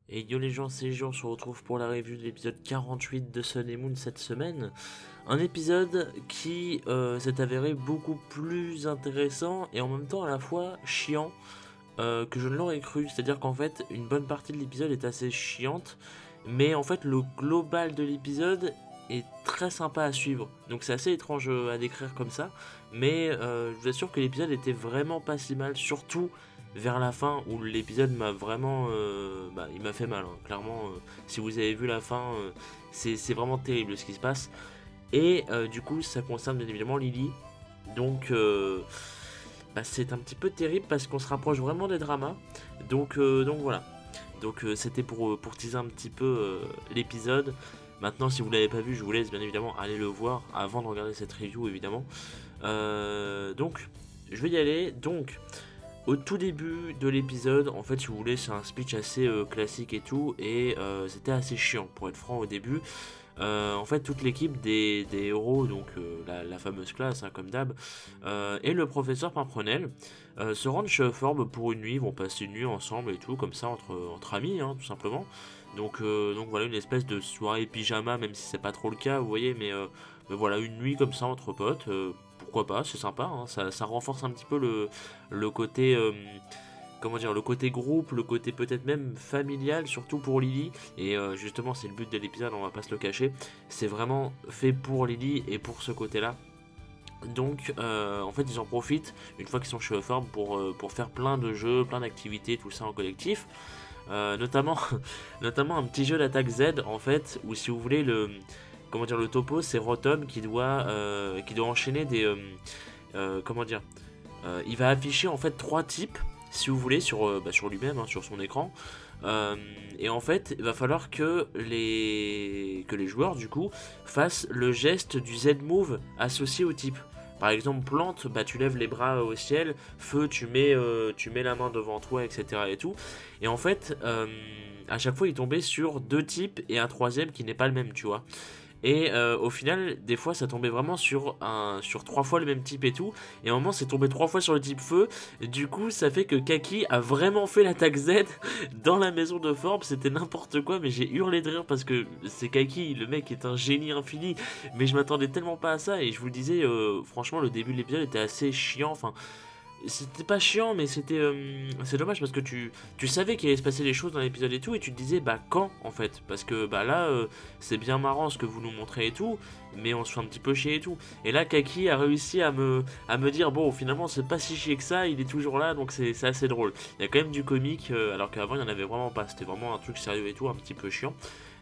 Et yo les gens, c'est Jean, on se retrouve pour la review de l'épisode 48 de Sun et Moon cette semaine. Un épisode qui s'est avéré beaucoup plus intéressant et en même temps à la fois chiant que je ne l'aurais cru. C'est-à-dire qu'en fait, une bonne partie de l'épisode est assez chiante, mais en fait, le global de l'épisode est très sympa à suivre. Donc c'est assez étrange à décrire comme ça, mais je vous assure que l'épisode était vraiment pas si mal, surtout vers la fin où l'épisode m'a vraiment il m'a fait mal hein. Clairement si vous avez vu la fin c'est vraiment terrible ce qui se passe et du coup ça concerne bien évidemment Lily donc c'est un petit peu terrible parce qu'on se rapproche vraiment des dramas donc voilà donc c'était pour teaser un petit peu l'épisode. Maintenant si vous l'avez pas vu je vous laisse bien évidemment aller le voir avant de regarder cette review évidemment. Donc je vais y aller. Donc au tout début de l'épisode, en fait, si vous voulez, c'est un speech assez classique et tout, et c'était assez chiant, pour être franc, au début. En fait, toute l'équipe des héros, donc la fameuse classe, hein, comme d'hab, et le professeur Pimprenel se rendent chez Forbe pour une nuit, ils vont passer une nuit ensemble et tout, comme ça, entre amis, hein, tout simplement. Donc voilà, une espèce de soirée pyjama, même si c'est pas trop le cas, vous voyez, mais voilà, une nuit comme ça entre potes, pourquoi pas, c'est sympa, hein, ça renforce un petit peu le côté comment dire, le côté groupe, le côté peut-être même familial, surtout pour Lily. Et justement, c'est le but de l'épisode, on va pas se le cacher. C'est vraiment fait pour Lily et pour ce côté-là. Donc, en fait, ils en profitent une fois qu'ils sont chez Euphorbe pour faire plein de jeux, plein d'activités, tout ça en collectif. Notamment, notamment un petit jeu d'attaque Z, en fait, où si vous voulez, comment dire, le topo, c'est Rotom qui doit enchaîner comment dire, il va afficher en fait trois types si vous voulez sur lui-même, hein, sur son écran. Et en fait il va falloir que les joueurs du coup fassent le geste du Z-move associé au type. Par exemple plante, tu lèves les bras au ciel, feu tu mets la main devant toi, etc. et tout. Et en fait à chaque fois il tombait sur deux types et un troisième qui n'est pas le même, tu vois. Et au final, des fois, ça tombait vraiment sur trois fois le même type et tout. Et à un moment, c'est tombé trois fois sur le type feu. Et du coup, ça fait que Kaki a vraiment fait l'attaque Z dans la maison de Forbes. C'était n'importe quoi, mais j'ai hurlé de rire parce que c'est Kaki, le mec est un génie infini. Mais je m'attendais tellement pas à ça. Et je vous le disais, franchement, le début de l'épisode était assez chiant. Enfin, c'était pas chiant, mais c'est dommage parce que tu savais qu'il allait se passer des choses dans l'épisode et tout, et tu te disais quand en fait, parce que là c'est bien marrant ce que vous nous montrez et tout, mais on se fait un petit peu chier et tout. Et là Kaki a réussi à me dire bon, finalement c'est pas si chier que ça, il est toujours là, donc c'est assez drôle. Il y a quand même du comique alors qu'avant il y en avait vraiment pas, c'était vraiment un truc sérieux et tout, un petit peu chiant.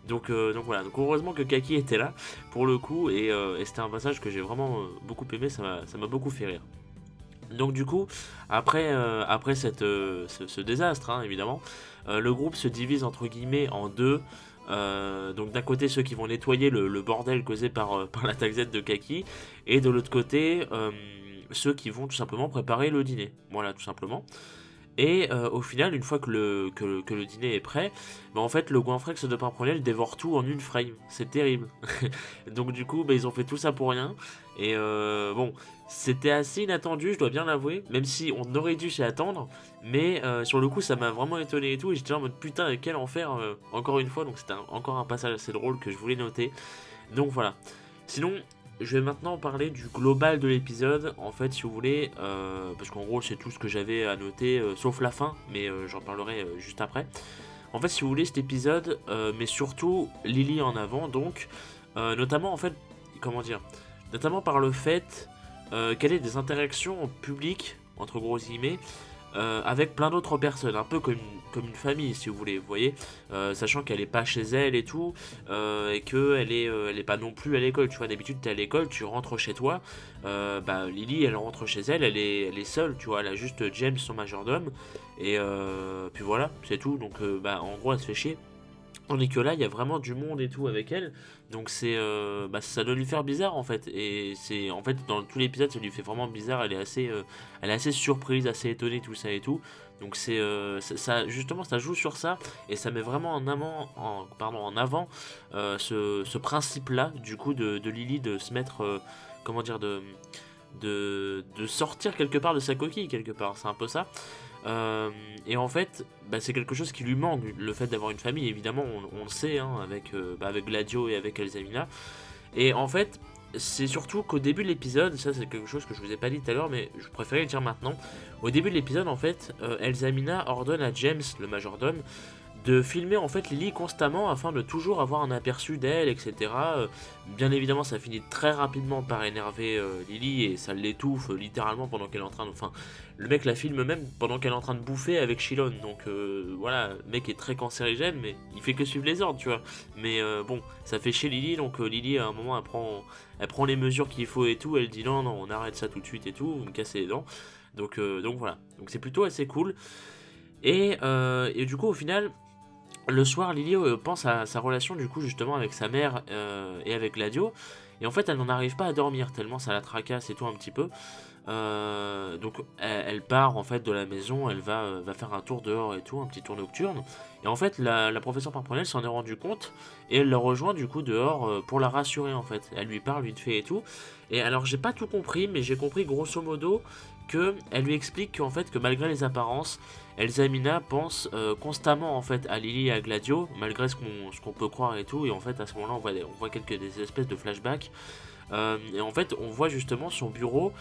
Donc voilà, donc heureusement que Kaki était là pour le coup, et c'était un passage que j'ai vraiment beaucoup aimé, ça m'a beaucoup fait rire. Donc du coup, après ce désastre, hein, évidemment, le groupe se divise entre guillemets en deux. Donc d'un côté ceux qui vont nettoyer le bordel causé par l'attaque Z de Kaki, et de l'autre côté ceux qui vont tout simplement préparer le dîner. Voilà, tout simplement. Et au final, une fois que le dîner est prêt, en fait, le Goinfrex de Pimprenel dévore tout en une frame. C'est terrible. Donc du coup, ils ont fait tout ça pour rien. Et bon, c'était assez inattendu, je dois bien l'avouer, même si on aurait dû s'y attendre. Mais sur le coup, ça m'a vraiment étonné et tout. Et j'étais en mode putain, quel enfer, encore une fois. Donc c'était encore un passage assez drôle que je voulais noter. Donc voilà. Sinon, je vais maintenant parler du global de l'épisode, en fait, si vous voulez, parce qu'en gros, c'est tout ce que j'avais à noter, sauf la fin, mais j'en parlerai juste après. En fait, si vous voulez, cet épisode, mais surtout Lily en avant, donc, notamment, en fait, comment dire, notamment par le fait qu'elle ait des interactions publiques, entre gros guillemets, avec plein d'autres personnes, un peu comme une famille si vous voulez, vous voyez, sachant qu'elle est pas chez elle et tout, et qu'elle est pas non plus à l'école, tu vois, d'habitude t'es à l'école, tu rentres chez toi, Lily elle rentre chez elle, elle est seule, tu vois, elle a juste James son majordome, et puis voilà, c'est tout, donc en gros elle se fait chier. Tandis que là, il y a vraiment du monde et tout avec elle, donc ça doit lui faire bizarre en fait. Et c'est en fait dans tout l'épisode, ça lui fait vraiment bizarre. Elle est assez surprise, assez étonnée, tout ça et tout. Donc ça justement, ça joue sur ça et ça met vraiment en avant ce principe-là du coup de Lily de se mettre, comment dire, de sortir quelque part de sa coquille quelque part. C'est un peu ça. Et en fait, bah, c'est quelque chose qui lui manque, le fait d'avoir une famille, évidemment, on le sait, hein, avec Gladio et avec Elsamina. Et en fait, c'est surtout qu'au début de l'épisode, ça c'est quelque chose que je vous ai pas dit tout à l'heure, mais je préférais le dire maintenant. Au début de l'épisode, en fait, Elsamina ordonne à James, le majordome, de filmer en fait Lily constamment afin de toujours avoir un aperçu d'elle, etc. Bien évidemment, ça finit très rapidement par énerver Lily et ça l'étouffe littéralement pendant qu'elle est en train de. Enfin, le mec la filme même pendant qu'elle est en train de bouffer avec Shilon. Donc voilà, le mec est très cancérigène, mais il fait que suivre les ordres, tu vois. Mais bon, ça fait chier Lily, donc Lily à un moment elle prend les mesures qu'il faut et tout. Elle dit non, non, on arrête ça tout de suite et tout, vous me cassez les dents. Donc voilà, donc c'est plutôt assez cool. Et du coup, au final. Le soir, Lily pense à sa relation du coup justement avec sa mère et avec Gladio. Et en fait, elle n'en arrive pas à dormir tellement ça la tracasse et tout un petit peu. Donc elle part en fait de la maison, elle va faire un tour dehors et tout, un petit tour nocturne. Et en fait, la professeure Parprenel s'en est rendu compte et elle le rejoint du coup dehors pour la rassurer en fait. Elle lui parle vite fait et tout. Et alors j'ai pas tout compris, mais j'ai compris grosso modo que elle lui explique qu'en fait que malgré les apparences, Elsamina pense constamment en fait à Lily et à Gladio, malgré ce qu'on peut croire et tout. Et en fait à ce moment-là on voit des espèces de flashbacks. Et en fait on voit justement son bureau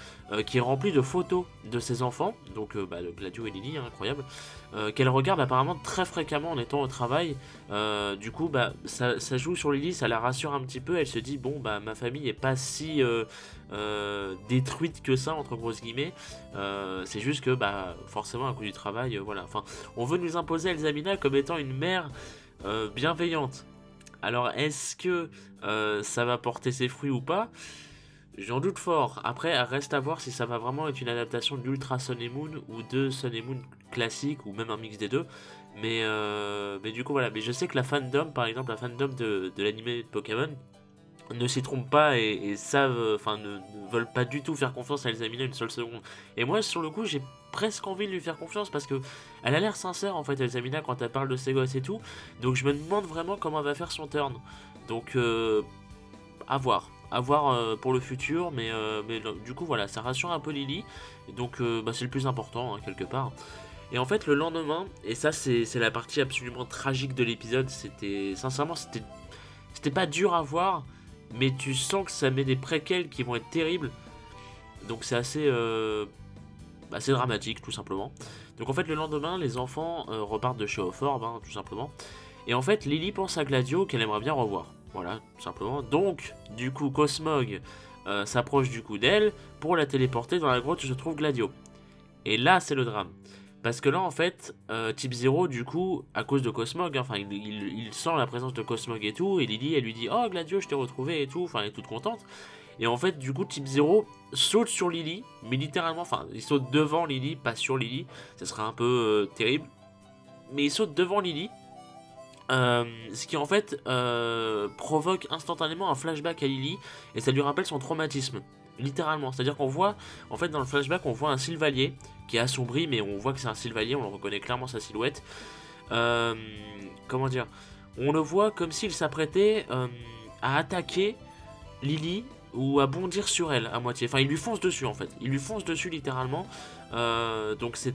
qui est rempli de photos de ses enfants, donc de Gladio et Lily, hein, incroyable, qu'elle regarde apparemment très fréquemment en étant au travail. Du coup ça joue sur Lily, ça la rassure un petit peu, elle se dit bon bah ma famille est pas si détruite que ça entre grosses guillemets, c'est juste que bah forcément à cause du travail, voilà, enfin on veut nous imposer Elsamina comme étant une mère bienveillante. Alors est-ce que ça va porter ses fruits ou pas? J'en doute fort. Après, reste à voir si ça va vraiment être une adaptation d'Ultra Sun et Moon ou de Sun et Moon classique ou même un mix des deux. Mais du coup voilà. Mais je sais que la fandom, par exemple, la fandom de l'anime de Pokémon ne s'y trompent pas et savent, enfin ne veulent pas du tout faire confiance à Elsamina une seule seconde. Et moi sur le coup j'ai presque envie de lui faire confiance parce que elle a l'air sincère en fait Elsamina quand elle parle de ses gosses et tout. Donc je me demande vraiment comment elle va faire son turn. Donc à voir. À voir pour le futur, mais du coup voilà, ça rassure un peu Lily. Donc c'est le plus important hein, quelque part. Et en fait le lendemain, et ça c'est la partie absolument tragique de l'épisode, sincèrement c'était pas dur à voir, mais tu sens que ça met des préquels qui vont être terribles. Donc c'est assez dramatique tout simplement. Donc en fait le lendemain les enfants repartent de chez Oforb hein, tout simplement. Et en fait Lily pense à Gladio qu'elle aimerait bien revoir. Voilà tout simplement. Donc du coup Cosmog s'approche du coup d'elle pour la téléporter dans la grotte où se trouve Gladio. Et là c'est le drame. Parce que là en fait Type 0 du coup à cause de Cosmog, hein, enfin il sent la présence de Cosmog et tout. Et Lily elle lui dit oh Gladio je t'ai retrouvé et tout. Enfin elle est toute contente. Et en fait, du coup, Type 0 saute sur Lily, mais littéralement, enfin, il saute devant Lily, pas sur Lily, ça serait un peu terrible. Mais il saute devant Lily, ce qui en fait provoque instantanément un flashback à Lily, et ça lui rappelle son traumatisme, littéralement. C'est-à-dire qu'on voit, en fait, dans le flashback, on voit un Sylvalier qui est assombri, mais on voit que c'est un Sylvalier, on le reconnaît clairement sa silhouette. Comment dire? On le voit comme s'il s'apprêtait à attaquer Lily ou à bondir sur elle à moitié. Enfin, il lui fonce dessus en fait. Il lui fonce dessus littéralement. Donc c'est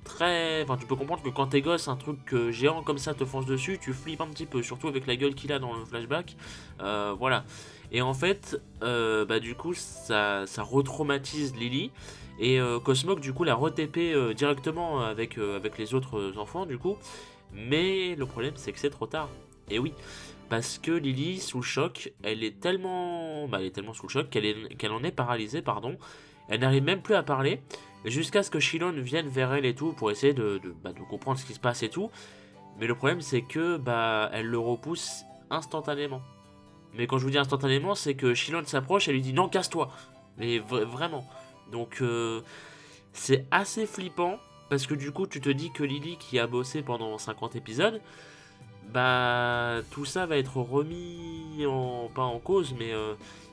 très... Enfin, tu peux comprendre que quand t'es gosse, un truc géant comme ça te fonce dessus, tu flippes un petit peu. Surtout avec la gueule qu'il a dans le flashback. Voilà. Et en fait, du coup, ça retraumatise Lily. Et Cosmog, du coup, l'a re-TP directement avec les autres enfants, du coup. Mais le problème, c'est que c'est trop tard. Et oui. Parce que Lily, sous le choc, elle est tellement sous le choc qu'elle en est paralysée, pardon. Elle n'arrive même plus à parler, jusqu'à ce que Shilon vienne vers elle et tout, pour essayer de comprendre ce qui se passe et tout. Mais le problème, c'est que elle le repousse instantanément. Mais quand je vous dis instantanément, c'est que Shilon s'approche, elle lui dit non, casse-toi. Mais vraiment. Donc c'est assez flippant, parce que du coup, tu te dis que Lily, qui a bossé pendant 50 épisodes, tout ça va être remis pas en cause, mais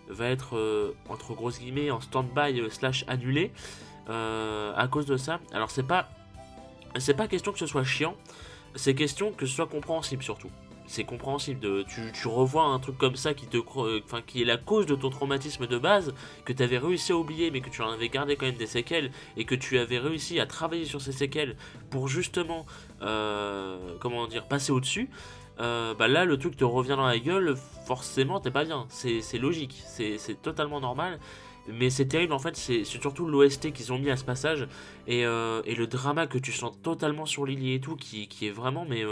va être entre grosses guillemets en stand-by / annulé à cause de ça. Alors c'est pas question que ce soit chiant, c'est question que ce soit compréhensible surtout. c'est compréhensible. Tu revois un truc comme ça qui est la cause de ton traumatisme de base, que tu avais réussi à oublier, mais que tu en avais gardé quand même des séquelles, et que tu avais réussi à travailler sur ces séquelles pour justement, comment dire, passer au-dessus. Bah là, le truc te revient dans la gueule, forcément, t'es pas bien. C'est logique, c'est totalement normal. Mais c'est terrible en fait, c'est surtout l'OST qu'ils ont mis à ce passage et le drama que tu sens totalement sur Lily et tout, qui est vraiment, mais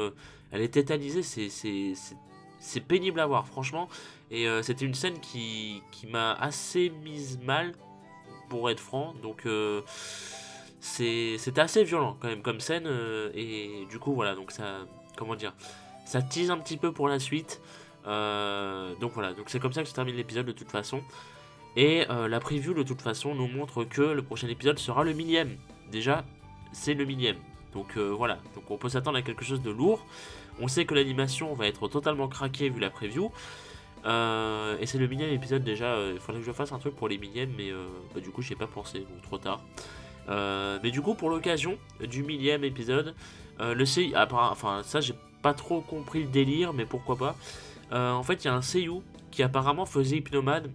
elle est tétanisée, c'est pénible à voir, franchement. Et c'était une scène qui m'a assez mise mal, pour être franc, donc c'était assez violent quand même comme scène, et du coup, voilà, donc ça, comment dire, ça tease un petit peu pour la suite. Donc voilà, donc c'est comme ça que se termine l'épisode de toute façon. Et la preview de toute façon nous montre que le prochain épisode sera le millième. Déjà, c'est le millième. Donc voilà, donc on peut s'attendre à quelque chose de lourd. On sait que l'animation va être totalement craquée vu la preview. Et c'est le millième épisode déjà. Il faudrait que je fasse un truc pour les millièmes, mais bah, du coup j'y ai pas pensé, donc trop tard. Mais du coup pour l'occasion du millième épisode, le CI, enfin ça j'ai pas trop compris le délire, mais pourquoi pas. En fait il y a un seiyuu qui apparemment faisait Hypnomade.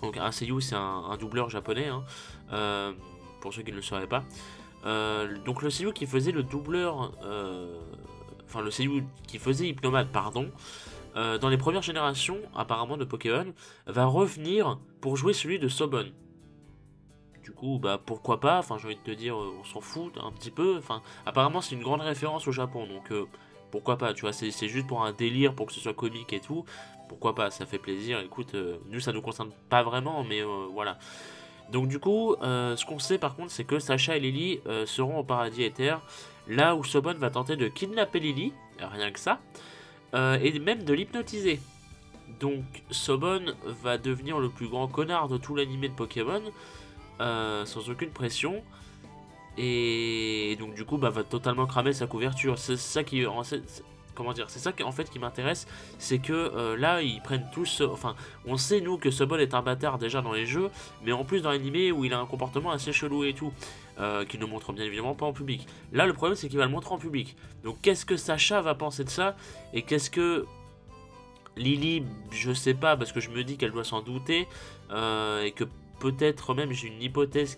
Donc un seiyuu c'est un doubleur japonais, hein, pour ceux qui ne le sauraient pas. Donc le seiyuu qui faisait le doubleur, enfin le seiyuu qui faisait Hypnomade, pardon, dans les premières générations apparemment de Pokémon, va revenir pour jouer celui de Sobon. Du coup, bah pourquoi pas, enfin j'ai envie de te dire, on s'en fout un petit peu, enfin apparemment c'est une grande référence au Japon, donc pourquoi pas, tu vois, c'est juste pour un délire, pour que ce soit comique et tout, pourquoi pas, ça fait plaisir, écoute, nous ça nous concerne pas vraiment, mais voilà. Donc du coup, ce qu'on sait par contre, c'est que Sacha et Lily seront au paradis éther, là où Sobon va tenter de kidnapper Lily, rien que ça, et même de l'hypnotiser. Donc Sobon va devenir le plus grand connard de tout l'animé de Pokémon, sans aucune pression, et donc du coup bah, va totalement cramer sa couverture. C'est ça qui, comment dire, c'est ça qui, en fait qui m'intéresse, c'est que là ils prennent tous, enfin on sait nous que Sobol est un bâtard déjà dans les jeux, mais en plus dans l'animé où il a un comportement assez chelou et tout, qu'il ne montre bien évidemment pas en public. Là le problème c'est qu'il va le montrer en public, donc qu'est-ce que Sacha va penser de ça, et qu'est-ce que Lily, je sais pas, parce que je me dis qu'elle doit s'en douter, et que peut-être même j'ai une hypothèse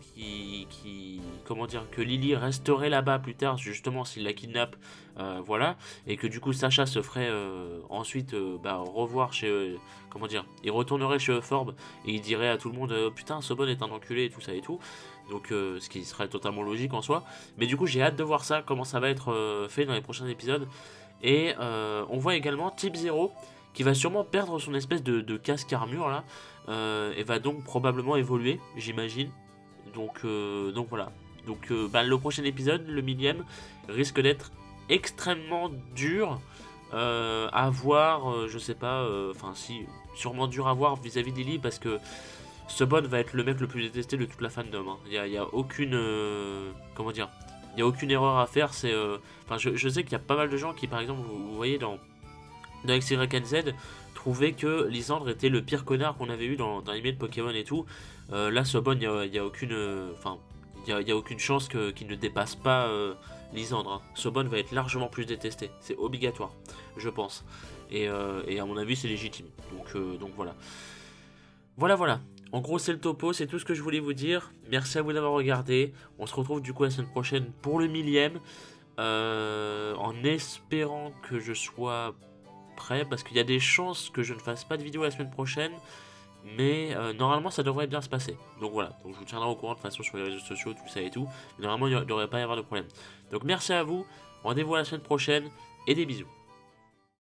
comment dire, que Lily resterait là-bas plus tard, justement s'il la kidnappe, voilà, et que du coup Sacha se ferait ensuite bah, revoir chez, comment dire, il retournerait chez Euphorbe et il dirait à tout le monde putain Sobon est un enculé et tout ça et tout, donc ce qui serait totalement logique en soi, mais du coup j'ai hâte de voir ça, comment ça va être fait dans les prochains épisodes. Et on voit également Type 0 qui va sûrement perdre son espèce de casque armure là, et va donc probablement évoluer, j'imagine. Donc voilà. Donc bah, le prochain épisode, le millième, risque d'être extrêmement dur à voir, je sais pas, enfin si, sûrement dur à voir vis-à-vis d'Illy, parce que Sobon va être le mec le plus détesté de toute la fandom. Hein. Y a aucune, comment dire, il y a aucune erreur à faire. C'est, enfin, je sais qu'il y a pas mal de gens qui, par exemple, vous voyez dans XYZ, trouvaient que Lysandre était le pire connard qu'on avait eu dans l'anime de Pokémon et tout. Là, Sobon, il y a aucune, enfin, il y a aucune chance qu'il ne dépasse pas Lysandre. Hein. Sobon va être largement plus détesté, c'est obligatoire, je pense. Et à mon avis, c'est légitime. Donc voilà. Voilà. En gros, c'est le topo, c'est tout ce que je voulais vous dire. Merci à vous d'avoir regardé. On se retrouve du coup la semaine prochaine pour le millième. En espérant que je sois prêt, parce qu'il y a des chances que je ne fasse pas de vidéo la semaine prochaine. Mais normalement, ça devrait bien se passer. Donc voilà, donc je vous tiendrai au courant de toute façon sur les réseaux sociaux, tout ça et tout. Mais normalement, il ne devrait pas y avoir de problème. Donc merci à vous, rendez-vous à la semaine prochaine et des bisous.